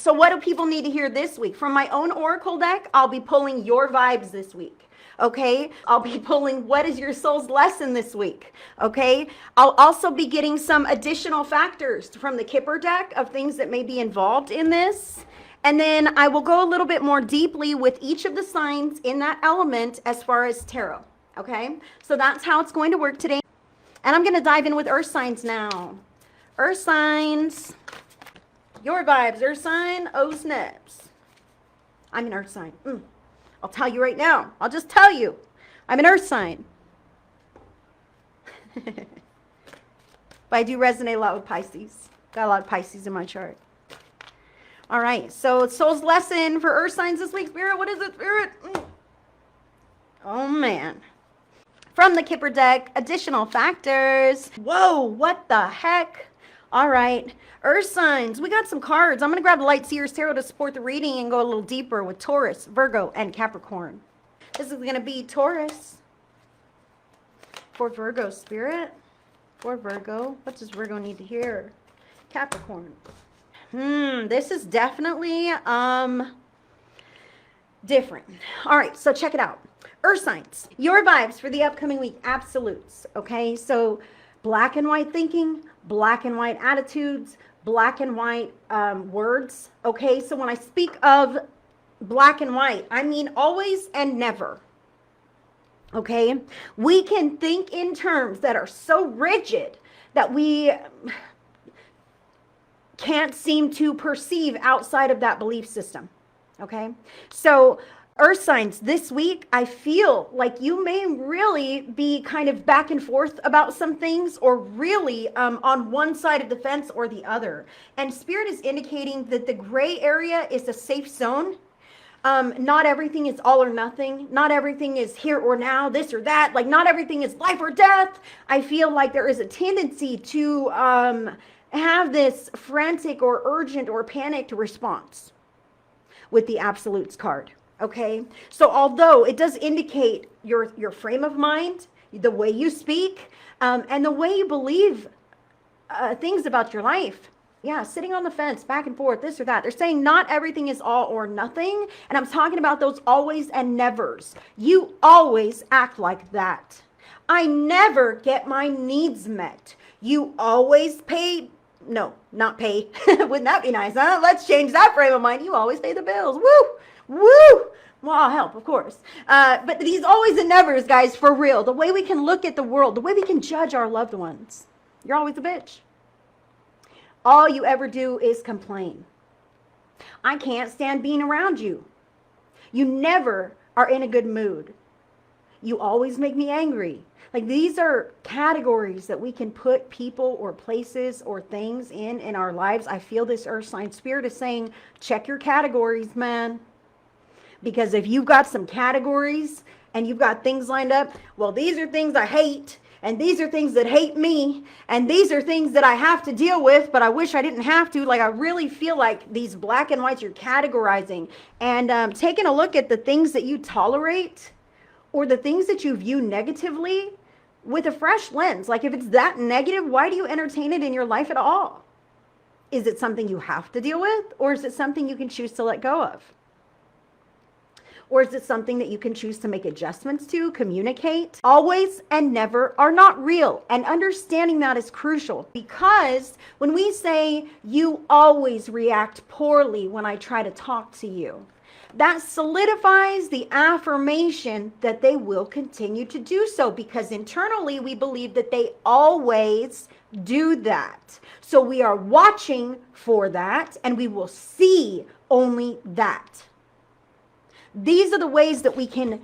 So what do people need to hear this week? From my own oracle deck, I'll be pulling your vibes this week. Okay, I'll be pulling what is your soul's lesson this week. Okay, I'll also be getting some additional factors from the Kipper deck of things that may be involved in this. And then I will go a little bit more deeply with each of the signs in that element as far as tarot. Okay, so that's how it's going to work today. And I'm going to dive in with earth signs now. Earth signs, your vibes, earth sign, oh snaps. I'm an earth sign. I'll tell you right now. I'll just tell you. I'm an earth sign. But I do resonate a lot with Pisces. Got a lot of Pisces in my chart. All right. So soul's lesson for earth signs this week. Spirit, what is it, Spirit? Oh, man. From the Kipper deck, additional factors. Whoa, what the heck? All right. Earth signs, we got some cards. I'm going to grab the Light Seers Tarot to support the reading and go a little deeper with Taurus, Virgo, and Capricorn. This is going to be Taurus for Virgo, Spirit. For Virgo. What does Virgo need to hear? Capricorn. This is definitely different. All right, so check it out. Earth signs, your vibes for the upcoming week, absolutes. Okay, so black and white thinking, black and white attitudes, black and white words. Okay, so when I speak of black and white, I mean always and never. Okay, we can think in terms that are so rigid that we can't seem to perceive outside of that belief system. Okay, so earth signs this week, I feel like you may really be kind of back and forth about some things, or really on one side of the fence or the other. And Spirit is indicating that the gray area is a safe zone. Not everything is all or nothing. Not everything is here or now, this or that. Like not everything is life or death. I feel like there is a tendency to have this frantic or urgent or panicked response with the absolutes card. Okay, so although it does indicate your frame of mind, the way you speak, and the way you believe things about your life. Yeah, sitting on the fence, back and forth, this or that. They're saying not everything is all or nothing. And I'm talking about those always and nevers. You always act like that. I never get my needs met. You always pay. No, not pay. Wouldn't that be nice, huh? Let's change that frame of mind. You always pay the bills. Woo! Woo! Well, I'll help, of course. But these always and nevers, guys, for real. The way we can look at the world, the way we can judge our loved ones. You're always a bitch. All you ever do is complain. I can't stand being around you. You never are in a good mood. You always make me angry. Like these are categories that we can put people or places or things in our lives. I feel this earth sign spirit is saying, check your categories, man. Because if you've got some categories and you've got things lined up, well, these are things I hate, and these are things that hate me, and these are things that I have to deal with, but I wish I didn't have to. Like I really feel like these black and whites you're categorizing and taking a look at the things that you tolerate or the things that you view negatively with a fresh lens. Like if it's that negative, why do you entertain it in your life at all? Is it something you have to deal with, or is it something you can choose to let go of? Or is it something that you can choose to make adjustments to, communicate? Always and never are not real. And understanding that is crucial, because when we say you always react poorly when I try to talk to you, that solidifies the affirmation that they will continue to do so, because internally we believe that they always do that. So we are watching for that, and we will see only that. These are the ways that we can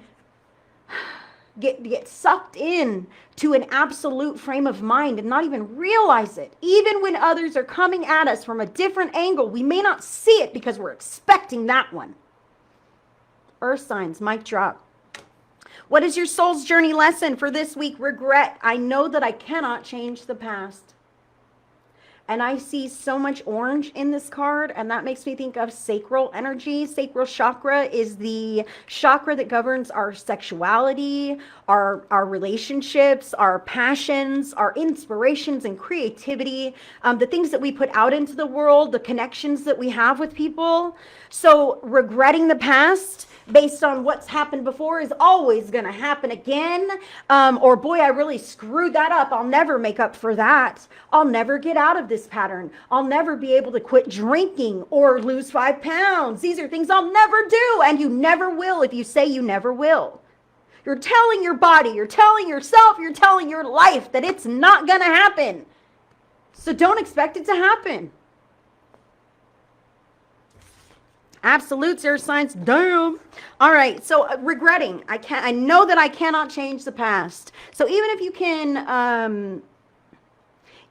get sucked in to an absolute frame of mind and not even realize it. Even when others are coming at us from a different angle, we may not see it because we're expecting that one. Earth signs, mic drop. What is your soul's journey lesson for this week? Regret. I know that I cannot change the past. And I see so much orange in this card, and that makes me think of sacral energy. Sacral chakra is the chakra that governs our sexuality, our relationships, our passions, our inspirations and creativity, the things that we put out into the world, the connections that we have with people. So regretting the past based on what's happened before is always going to happen again. Or boy, I really screwed that up. I'll never make up for that. I'll never get out of this pattern. I'll never be able to quit drinking or lose 5 pounds. These are things I'll never do. And you never will if you say you never will. You're telling your body, you're telling yourself, you're telling your life that it's not going to happen. So don't expect it to happen. Absolutes, air signs, damn. All right, so regretting. I know that I cannot change the past. So even if you can,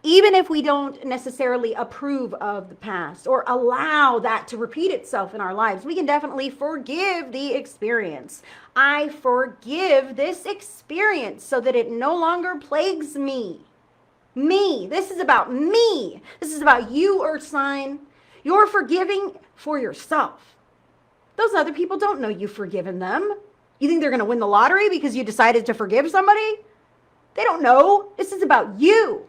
even if we don't necessarily approve of the past or allow that to repeat itself in our lives, we can definitely forgive the experience. I forgive this experience so that it no longer plagues me. Me. This is about me. This is about you, Earth sign. You're forgiving for yourself. Those other people don't know you've forgiven them. You think they're going to win the lottery because you decided to forgive somebody? They don't know. This is about you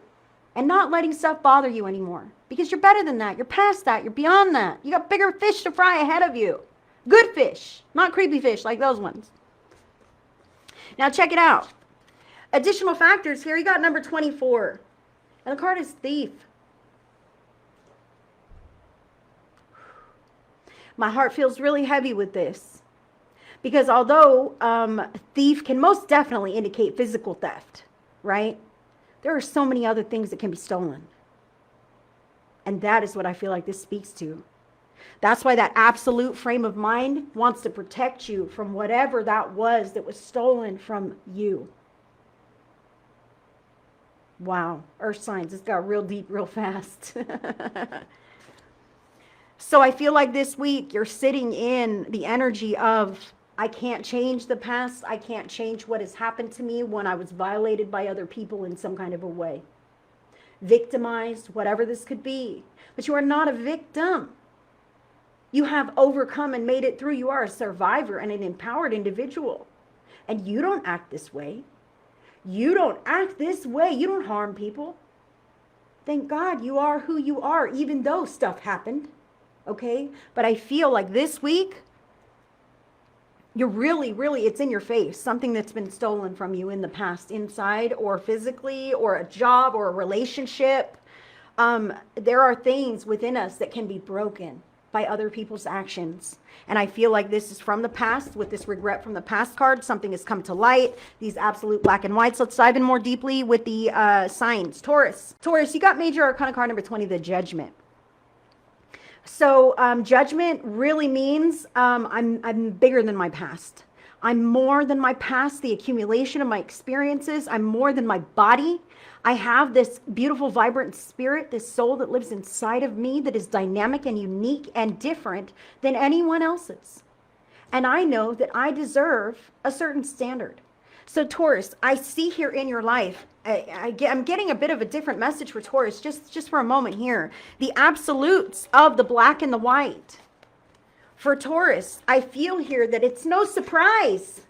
and not letting stuff bother you anymore because you're better than that. You're past that. You're beyond that. You got bigger fish to fry ahead of you. Good fish, not creepy fish like those ones. Now check it out. Additional factors here. You got number 24. And the card is Thief. My heart feels really heavy with this because although thief can most definitely indicate physical theft, right? There are so many other things that can be stolen. And that is what I feel like this speaks to. That's why that absolute frame of mind wants to protect you from whatever that was stolen from you. Wow, earth signs, it's got real deep real fast. So I feel like this week you're sitting in the energy of, I can't change the past. I can't change what has happened to me when I was violated by other people in some kind of a way. Victimized, whatever this could be. But you are not a victim. You have overcome and made it through. You are a survivor and an empowered individual. And you don't act this way. You don't act this way. You don't harm people. Thank God you are who you are, even though stuff happened. Okay? But I feel like this week, you're really, it's in your face. Something that's been stolen from you in the past, inside or physically, or a job or a relationship. There are things within us that can be broken by other people's actions. And I feel like this is from the past. With this regret from the past card, something has come to light. These absolute black and whites. Let's dive in more deeply with the signs. Taurus, you got major arcana card number 20, the judgment. So judgment really means I'm bigger than my past. I'm more than my past, the accumulation of my experiences. I'm more than my body. I have this beautiful, vibrant spirit, this soul that lives inside of me that is dynamic and unique and different than anyone else's. And I know that I deserve a certain standard. So Taurus, I see here in your life, I'm getting a bit of a different message for Taurus, just for a moment here. The absolutes of the black and the white. For Taurus, I feel here that it's no surprise.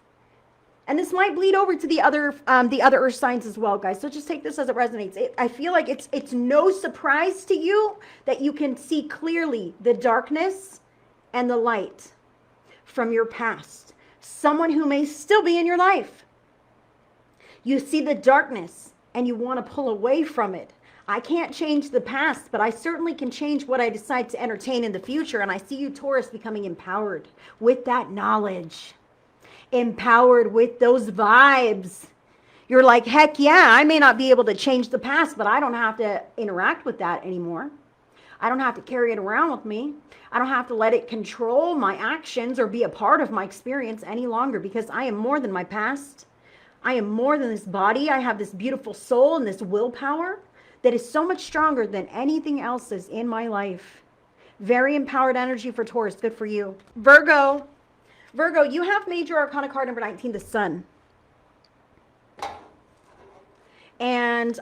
And this might bleed over to the other earth signs as well, guys. So just take this as it resonates. I feel like it's no surprise to you that you can see clearly the darkness and the light from your past. Someone who may still be in your life. You see the darkness and you want to pull away from it. I can't change the past, but I certainly can change what I decide to entertain in the future. And I see you, Taurus, becoming empowered with that knowledge. Empowered with those vibes. You're like, heck yeah, I may not be able to change the past, but I don't have to interact with that anymore. I don't have to carry it around with me. I don't have to let it control my actions or be a part of my experience any longer because I am more than my past. I am more than this body. I have this beautiful soul and this willpower that is so much stronger than anything else is in my life. Very empowered energy for Taurus. Good for you. Virgo, you have major arcana card number 19, the Sun. And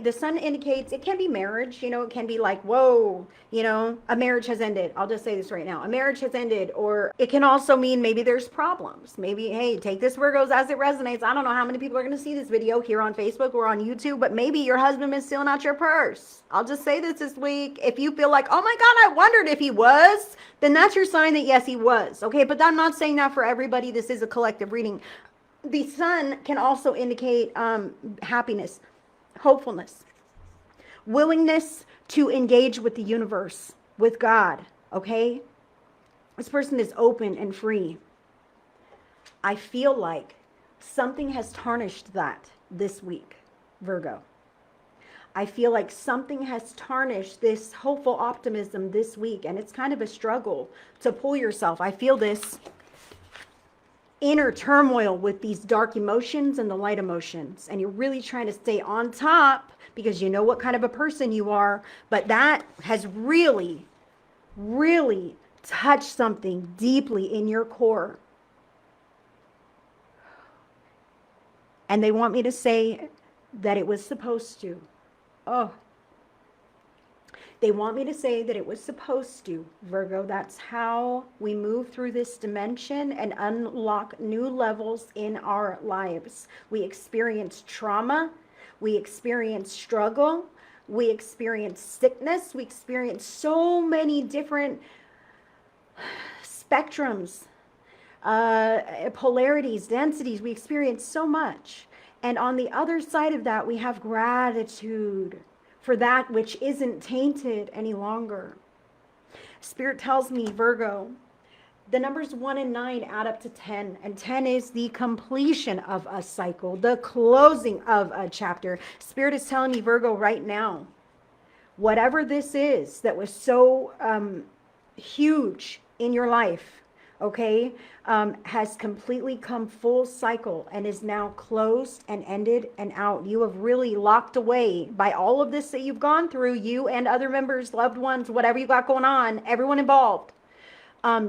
the sun indicates it can be marriage, it can be like, whoa, a marriage has ended. I'll just say this right now. A marriage has ended. Or it can also mean maybe there's problems. Maybe, hey, take this, Virgos, as it resonates. I don't know how many people are going to see this video here on Facebook or on YouTube, but maybe your husband is stealing out your purse. I'll just say this week. If you feel like, oh my God, I wondered if he was, then that's your sign that yes, he was. Okay. But I'm not saying that for everybody. This is a collective reading. The sun can also indicate happiness, hopefulness, willingness to engage with the universe, with God, okay? This person is open and free. I feel like something has tarnished that this week, Virgo. I feel like something has tarnished this hopeful optimism this week, and it's kind of a struggle to pull yourself. I feel this inner turmoil with these dark emotions and the light emotions, and you're really trying to stay on top because you know what kind of a person you are, but that has really touched something deeply in your core. And they want me to say that it was supposed to. They want me to say that it was supposed to, Virgo. That's how we move through this dimension and unlock new levels in our lives. We experience trauma. We experience struggle. We experience sickness. We experience so many different spectrums, polarities, densities. We experience so much. And on the other side of that, we have gratitude for that which isn't tainted any longer. Spirit tells me, Virgo, the numbers 1 and 9 add up to 10, and 10 is the completion of a cycle, the closing of a chapter. Spirit is telling me, Virgo, right now, whatever this is that was so huge in your life, okay, has completely come full cycle and is now closed and ended and out. You have really locked away by all of this that you've gone through, you and other members, loved ones, whatever you got going on, everyone involved.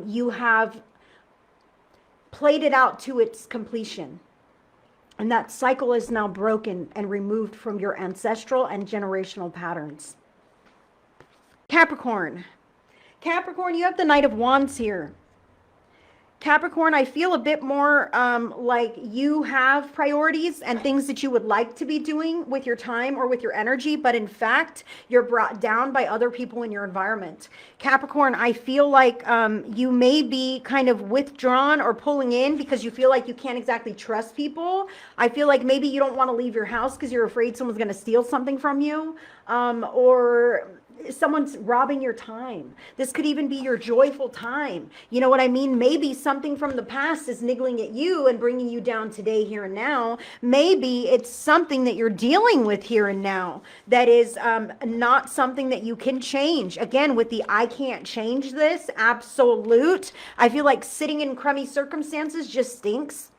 You have played it out to its completion. And that cycle is now broken and removed from your ancestral and generational patterns. Capricorn. Capricorn, you have the Knight of Wands here. Capricorn, I feel a bit more like you have priorities and things that you would like to be doing with your time or with your energy, but in fact, you're brought down by other people in your environment. Capricorn, I feel like you may be kind of withdrawn or pulling in because you feel like you can't exactly trust people. I feel like maybe you don't want to leave your house because you're afraid someone's going to steal something from you, or someone's robbing your time. This could even be your joyful time. You know what I mean? Maybe something from the past is niggling at you and bringing you down today, here and now. Maybe it's something that you're dealing with here and now that is not something that you can change. Again, with the I can't change this, absolute. I feel like sitting in crummy circumstances just stinks.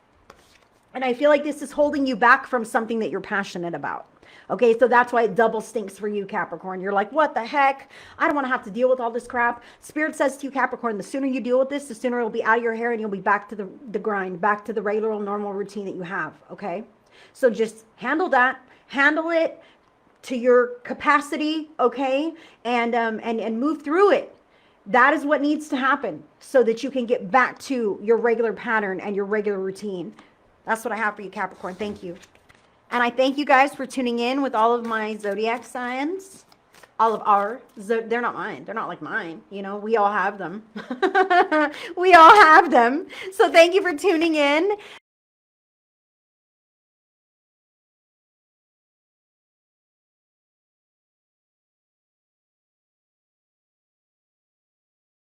And I feel like this is holding you back from something that you're passionate about. Okay, so that's why it double stinks for you, Capricorn. You're like, what the heck? I don't want to have to deal with all this crap. Spirit says to you, Capricorn, the sooner you deal with this, the sooner it'll be out of your hair and you'll be back to the grind, back to the regular, normal routine that you have, okay? So just handle that. Handle it to your capacity, okay? And move through it. That is what needs to happen so that you can get back to your regular pattern and your regular routine. That's what I have for you, Capricorn. Thank you. And I thank you guys for tuning in with all of my zodiac signs. All of our, they're not mine. They're not like mine. You know, we all have them. We all have them. So thank you for tuning in.